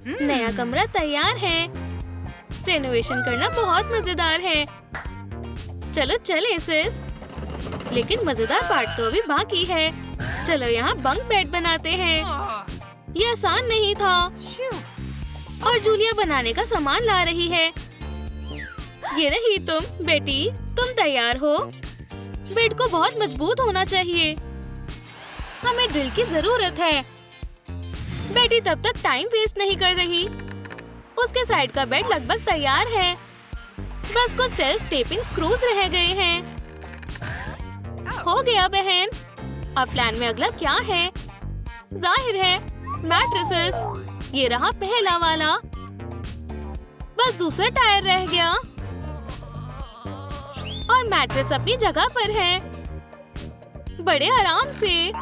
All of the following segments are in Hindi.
नया कमरा तैयार है। रेनोवेशन करना बहुत मजेदार है। चलो चले सिस। लेकिन मजेदार पार्ट तो अभी बाकी है। चलो यहाँ बंक बेड बनाते हैं। ये आसान नहीं था। और जूलिया बनाने का सामान ला रही है। ये रही तुम बेटी, तुम तैयार हो। बेड को बहुत मजबूत होना चाहिए। हमें ड्रिल की जरूरत है। बेटी तब तक टाइम वेस्ट नहीं कर रही। उसके साइड का बेड लगभग तैयार है। बस कुछ सेल्फ टेपिंग स्क्रूज रह गए हैं। हो गया बहन। अब प्लान में अगला क्या है? जाहिर है मैट्रेसेस। ये रहा पहला वाला। बस दूसरा टायर रह गया। और मैट्रेस अपनी जगह पर है। बड़े आराम से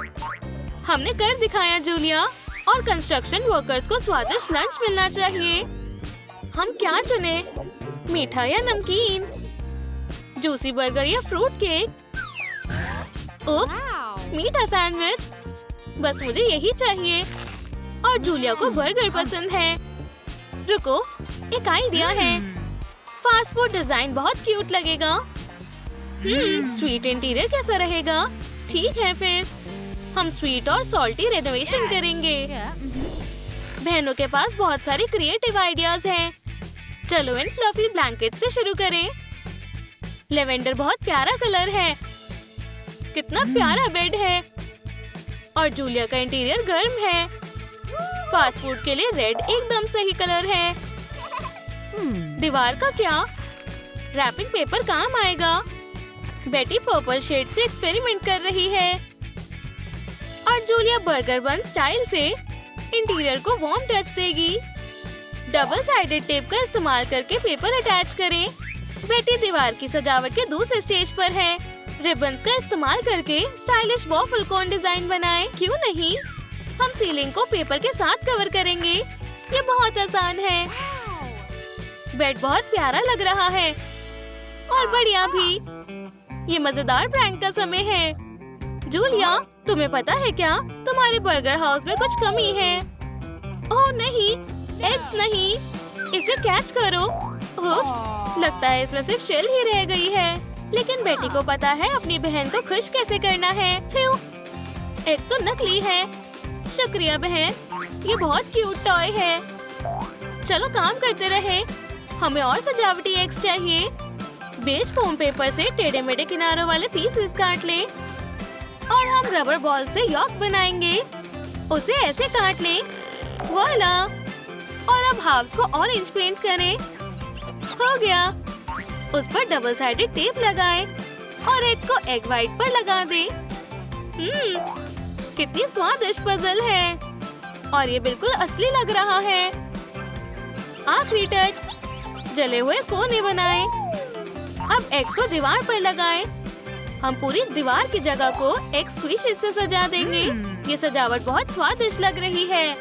हमने कर दिखाया जूलिया। और कंस्ट्रक्शन वर्कर्स को स्वादिष्ट लंच मिलना चाहिए। हम क्या चुने? मीठा या नमकीन? जूसी बर्गर या फ्रूट केक? उप्स, मीठा सैंडविच। बस मुझे यही चाहिए। और जूलिया को बर्गर पसंद है। रुको, एक आइडिया है। फास्ट फूड डिजाइन बहुत क्यूट लगेगा। स्वीट इंटीरियर कैसा रहेगा? ठीक है फिर हम स्वीट और सॉल्टी रेनोवेशन करेंगे। बहनों के पास बहुत सारे क्रिएटिव आइडियाज हैं। चलो इन फ्लफी ब्लैंकेट से शुरू करें। लेवेंडर बहुत प्यारा कलर है। कितना प्यारा बेड है। और जूलिया का इंटीरियर गर्म है। फास्ट फूड के लिए रेड एकदम सही कलर है। दीवार का क्या? रैपिंग पेपर काम आएगा। बेटी पर्पल शेड से एक्सपेरिमेंट कर रही है। और जूलिया बर्गर बन स्टाइल से इंटीरियर को वार्म टच देगी। डबल साइडेड टेप का इस्तेमाल करके पेपर अटैच करें। बेटी दीवार की सजावट के दूसरे स्टेज पर है। रिबन्स का इस्तेमाल करके स्टाइलिश वॉफल कोन डिजाइन बनाएं। क्यों नहीं? हम सीलिंग को पेपर के साथ कवर करेंगे। ये बहुत आसान है। बेड बहुत प्यारा लग रहा है। और बढ़िया भी। ये मजेदार प्रैंक का समय है। जूलिया, तुम्हें पता है क्या? तुम्हारे बर्गर हाउस में कुछ कमी है। ओह नहीं, एग्स नहीं। इसे कैच करो। उप्स, लगता है इसमें सिर्फ शेल ही रह गई है। लेकिन बेटी को पता है अपनी बहन को खुश कैसे करना है। एग तो नकली है। शुक्रिया बहन, ये बहुत क्यूट टॉय है। चलो काम करते रहे। हमें और सजावटी एग्स चाहिए। बेज फोम पेपर से टेढ़े मेढ़े किनारों वाले पीसेस काट ले। और हम रबर बॉल से यॉक बनाएंगे। उसे ऐसे काट ले। वाला। और अब हाफ्स को ऑरेंज पेंट करें। हो गया। उस पर डबल साइडेड टेप लगाएं। और एग को एग व्हाइट पर लगा दें। कितनी स्वादिष्ट पजल है। और ये बिल्कुल असली लग रहा है। आखिरी टच, जले हुए कोने बनाएं। अब एग को दीवार पर लगाएं। हम पूरी दीवार की जगह को एग स्क्विशेस से सजा देंगे। ये सजावट बहुत स्वादिष्ट लग रही है।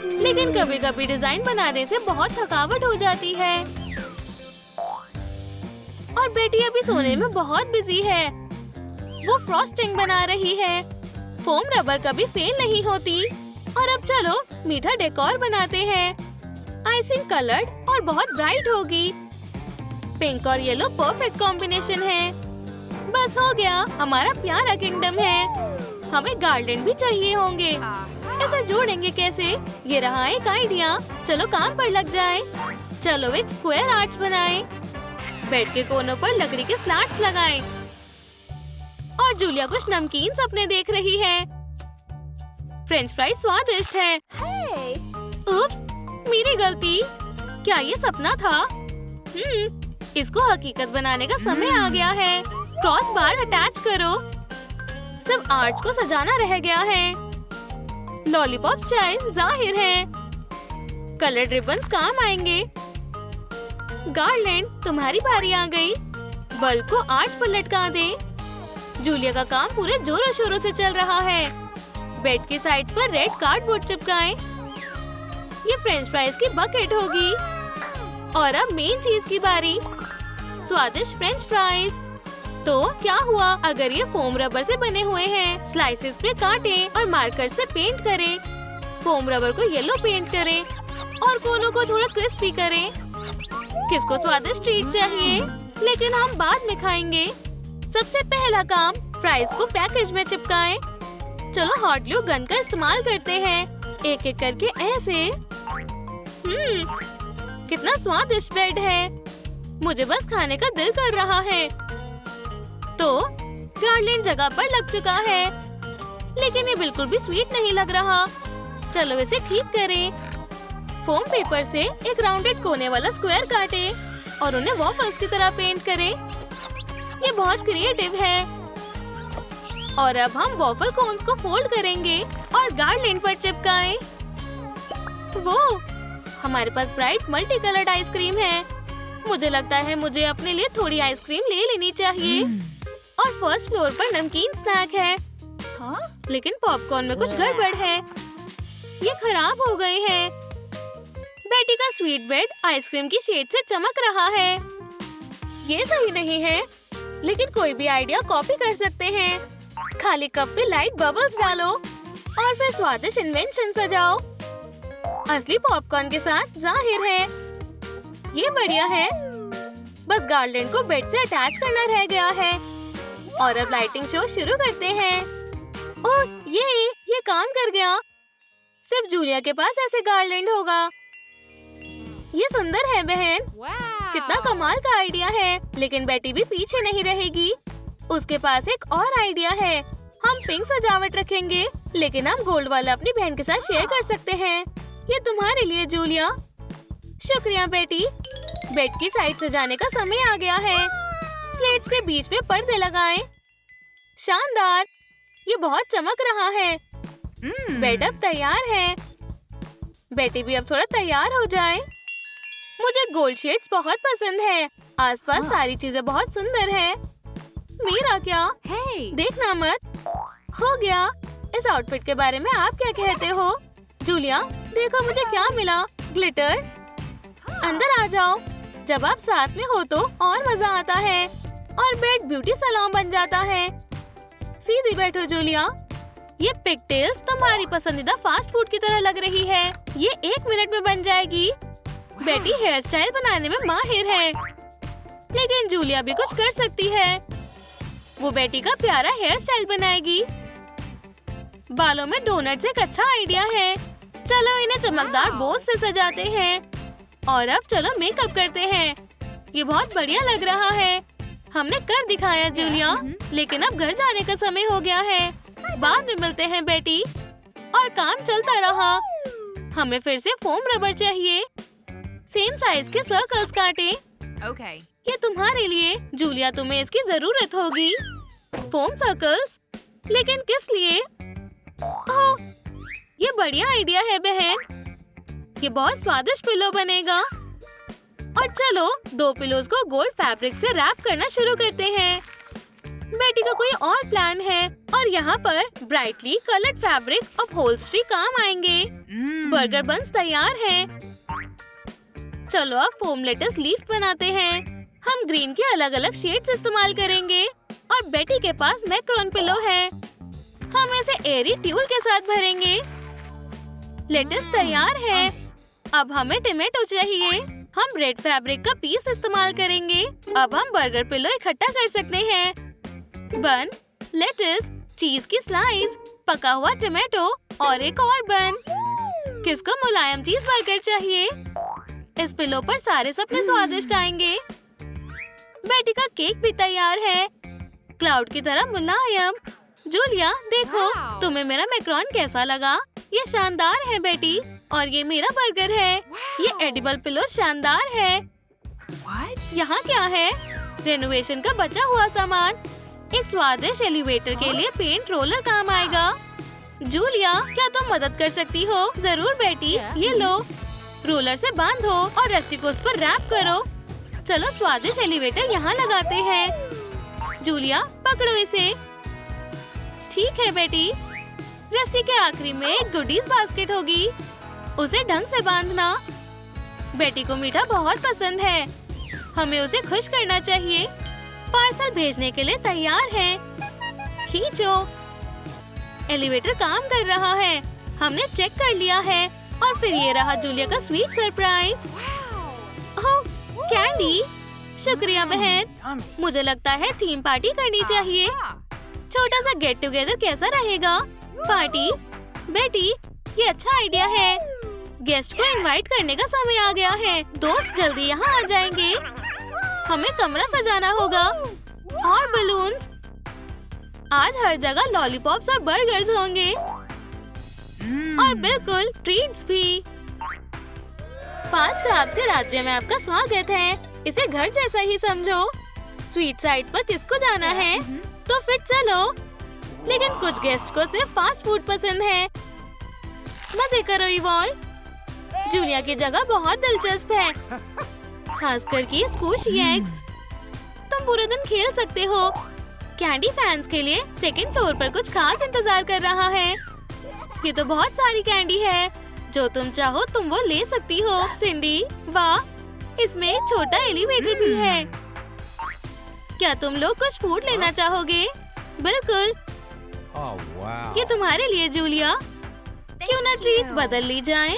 लेकिन कभी-कभी डिजाइन बनाने से बहुत थकावट हो जाती है। और बेटी अभी सोने में बहुत बिजी है। वो फ्रॉस्टिंग बना रही है। फोम रबर कभी फेल नहीं होती। और अब चलो मीठा डेकोर बनाते हैं। आइसिंग कलर्ड और बहुत ब्राइट होगी। पिंक और येलो परफेक्ट कॉम्बिनेशन है। बस हो गया, हमारा प्यारा किंगडम है। हमें गार्डन भी चाहिए होंगे। ऐसा जोड़ेंगे कैसे? ये रहा एक आइडिया। चलो काम पर लग जाएं। चलो एक स्क्वायर आर्च बनाएं। बेड के कोनों पर लकड़ी के स्लैट्स लगाएं। और जूलिया कुछ नमकीन सपने देख रही है। फ्रेंच फ्राइज स्वादिष्ट है। उप्स, मेरी गलती। क्या ये सपना था? इसको हकीकत बनाने का समय आ गया है। क्रॉस बार अटैच करो। सब आर्च को सजाना रह गया है। लॉलीपॉप स्टाइल जाहिर है। कलर्ड रिबन्स काम आएंगे। गार्लैंड, तुम्हारी बारी आ गई। बल्ब को आर्च पर लटका दे। जूलिया का काम पूरे जोरों शोरों से चल रहा है। बेड की साइड्स पर रेड कार्डबोर्ड चिपकाएं। ये फ्रेंच फ्राइज की बकेट होगी। और अब मेन चीज की बारी, स्वादिष्ट फ्रेंच फ्राइज। तो क्या हुआ अगर ये फोम रबर से बने हुए हैं? स्लाइसेस पे काटें और मार्कर से पेंट करें। फोम रबर को येलो पेंट करें और कोनों को थोड़ा क्रिस्पी करें। किसको स्वादिष्ट ट्रीट चाहिए, लेकिन हम बाद में खाएंगे। सबसे पहला काम, फ्राइज को पैकेज में चिपकाएं। चलो हॉट ग्लू गन का इस्तेमाल करते हैं, एक एक करके ऐसे। कितना स्वादिष्ट ब्रेड है, मुझे बस खाने का दिल कर रहा है। तो गार्लिन जगह पर लग चुका है, लेकिन ये बिल्कुल भी स्वीट नहीं लग रहा। चलो इसे ठीक करें। फोम पेपर से एक राउंडेड कोने वाला स्क्वायर काटें और उन्हें वॉफल्स की तरह पेंट करें। ये बहुत क्रिएटिव है। और अब हम वॉफल कोन्स को फोल्ड करेंगे और गार्लिन पर चिपकाएं। वो हमारे पास ब्राइट मल्टी कलर्ड आइसक्रीम है। मुझे लगता है मुझे अपने लिए थोड़ी आइसक्रीम ले लेनी चाहिए। और फर्स्ट फ्लोर पर नमकीन स्नैक है। लेकिन पॉपकॉर्न में कुछ गड़बड़ है, ये खराब हो गए हैं। बेटी का स्वीट ब्रेड आइसक्रीम की शेड से चमक रहा है। ये सही नहीं है, लेकिन कोई भी आइडिया कॉपी कर सकते हैं। खाली कप में लाइट बबल्स डालो और फिर स्वादिष्ट इन्वेंशन सजाओ। असली पॉपकॉर्न के साथ जाहिर है। ये बढ़िया है। बस गार्लैंड को बेड से अटैच करना रह गया है। और अब लाइटिंग शो शुरू करते हैं। ओह ये काम कर गया। सिर्फ जूलिया के पास ऐसे गार्लैंड होगा। ये सुंदर है बहन। कितना कमाल का आइडिया है। लेकिन बेटी भी पीछे नहीं रहेगी। उसके पास एक और आइडिया है। हम पिंक सजावट रखेंगे, लेकिन हम गोल्ड वाला अपनी बहन के साथ शेयर कर सकते हैं। ये तुम्हारे लिए जूलिया। शुक्रिया बेटी। बेड की साइड सजाने का समय आ गया है। स्लेट्स के बीच में पर्दे लगाएं। शानदार, ये बहुत चमक रहा है। बेड अब तैयार है। बेटी भी अब थोड़ा तैयार हो जाए। मुझे गोल्ड शेड्स बहुत पसंद है। आसपास सारी चीजें बहुत सुंदर है। मेरा क्या? देखना मत। हो गया। इस आउटफिट के बारे में आप क्या कहते हो? जूलिया, देखो मुझे क्या मिला। ग्लिटर। अंदर आ जाओ। जब आप साथ में हो तो और मजा आता है और बेड ब्यूटी सैलून बन जाता है। सीधी बैठो जूलिया। ये पिगटेल्स तुम्हारी पसंदीदा फास्ट फूड की तरह लग रही है। ये 1 मिनट में बन जाएगी। बेटी हेयर स्टाइल बनाने में माहिर है, लेकिन जूलिया भी कुछ कर सकती है। वो बेटी का प्यारा हेयर स्टाइल बनाएगी। बालों में डोनट्स एक अच्छा आइडिया है। चलो इन्हें चमकदार बोस से सजाते हैं। और अब चलो मेकअप करते हैं। ये बहुत बढ़िया लग रहा है। हमने कर दिखाया जूलिया, लेकिन अब घर जाने का समय हो गया है। बाद में मिलते हैं बेटी। और काम चलता रहा। हमें फिर से फोम रबर चाहिए। सेम साइज के सर्कल्स काटें। ये तुम्हारे लिए जूलिया, तुम्हें इसकी जरूरत होगी। फोम सर्कल्स, लेकिन किस लिए? ओह, ये बढ़िया आइडिया है बहन। ये बहुत स्वादिष्ट पिलो बनेगा। और चलो 2 पिलोज को गोल्ड फैब्रिक से रैप करना शुरू करते हैं। बेटी का कोई और प्लान है और यहाँ पर ब्राइटली कलर्ड फैब्रिक और होल्स्ट्री काम आएंगे। बर्गर बन्स तैयार हैं। चलो अब फोम लेटेस लीफ बनाते हैं। हम ग्रीन के अलग अलग शेड्स इस्तेमाल करेंगे और बेटी के पास मैक्रोन पिलो है। हम इसे एरी ट्यूल के साथ भरेंगे। लेटेस तैयार है। अब हमें टमाटो चाहिए। हम रेड फैब्रिक का पीस इस्तेमाल करेंगे। अब हम बर्गर पिलो इकट्ठा कर सकते हैं। बन, लेटेस, चीज की स्लाइस, पका हुआ टमाटो और एक और बन। किसको मुलायम चीज बर्गर चाहिए? इस पिलो पर सारे सपने स्वादिष्ट आएंगे। बेटी का केक भी तैयार है, क्लाउड की तरह मुलायम। जूलिया देखो, तुम्हें मेरा मैक्रोन कैसा लगा? ये शानदार है बेटी। और ये मेरा बर्गर है। ये एडिबल पिलो शानदार है। यहाँ क्या है? रेनोवेशन का बचा हुआ सामान। एक स्वादिष्ट एलिवेटर के लिए पेंट रोलर काम आएगा। जूलिया, क्या तुम मदद कर सकती हो? जरूर बेटी, ये लो। रोलर से बांधो और रस्सी को उस पर रैप करो। चलो स्वादिष्ट एलिवेटर यहाँ लगाते हैं। जूलिया, पकड़ो इसे। ठीक है बेटी। रस्सी के आखिरी में एक गुडीज बास्केट होगी। उसे ढंग से बांधना। बेटी को मीठा बहुत पसंद है। हमें उसे खुश करना चाहिए। पार्सल भेजने के लिए तैयार है। खींचो। एलिवेटर काम कर रहा है। हमने चेक कर लिया है और फिर ये रहा जूलिया का स्वीट सरप्राइज। ओह, कैंडी! शुक्रिया बहन। मुझे लगता है थीम पार्टी करनी चाहिए। छोटा सा गेट टुगेदर कैसा रहेगा? पार्टी? बेटी, ये अच्छा आइडिया है। गेस्ट को इनवाइट करने का समय आ गया है। दोस्त जल्दी यहाँ आ जाएंगे। हमें कमरा सजाना होगा और बलून्स। आज हर जगह लॉलीपॉप्स और बर्गर्स होंगे और बिल्कुल ट्रीट्स भी। फास्ट क्राब्स के राज्य में आपका स्वागत है। इसे घर जैसा ही समझो। स्वीट साइड पर किसको जाना है? तो फिर चलो। लेकिन कुछ गेस्ट को सिर्फ फास्ट फूड पसंद है। मजे करो इवॉन। जूलिया की जगह बहुत दिलचस्प है, खासकर कि स्क्वैशी एग्स। तुम पूरे दिन खेल सकते हो। कैंडी फैंस के लिए सेकंड फ्लोर पर कुछ खास इंतजार कर रहा है। ये तो बहुत सारी कैंडी है। जो तुम चाहो तुम वो ले सकती हो। सिंडी, वाह, इसमें एक छोटा एलिवेटर भी है। क्या तुम लोग कुछ फूड लेना चाहोगे? बिल्कुल। ये तुम्हारे लिए जूलिया। क्यों ना ट्रीट्स बदल ली जाएं?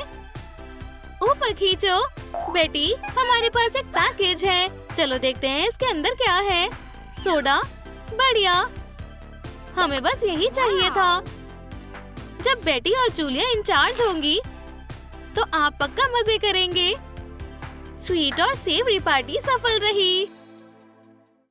ऊपर खींचो। बेटी, हमारे पास एक पैकेज है। चलो देखते हैं इसके अंदर क्या है। सोडा? बढ़िया। हमें बस यही चाहिए था। जब बेटी और जूलिया इंचार्ज होंगी तो आप पक्का मजे करेंगे। स्वीट और सेवरी पार्टी सफल रही।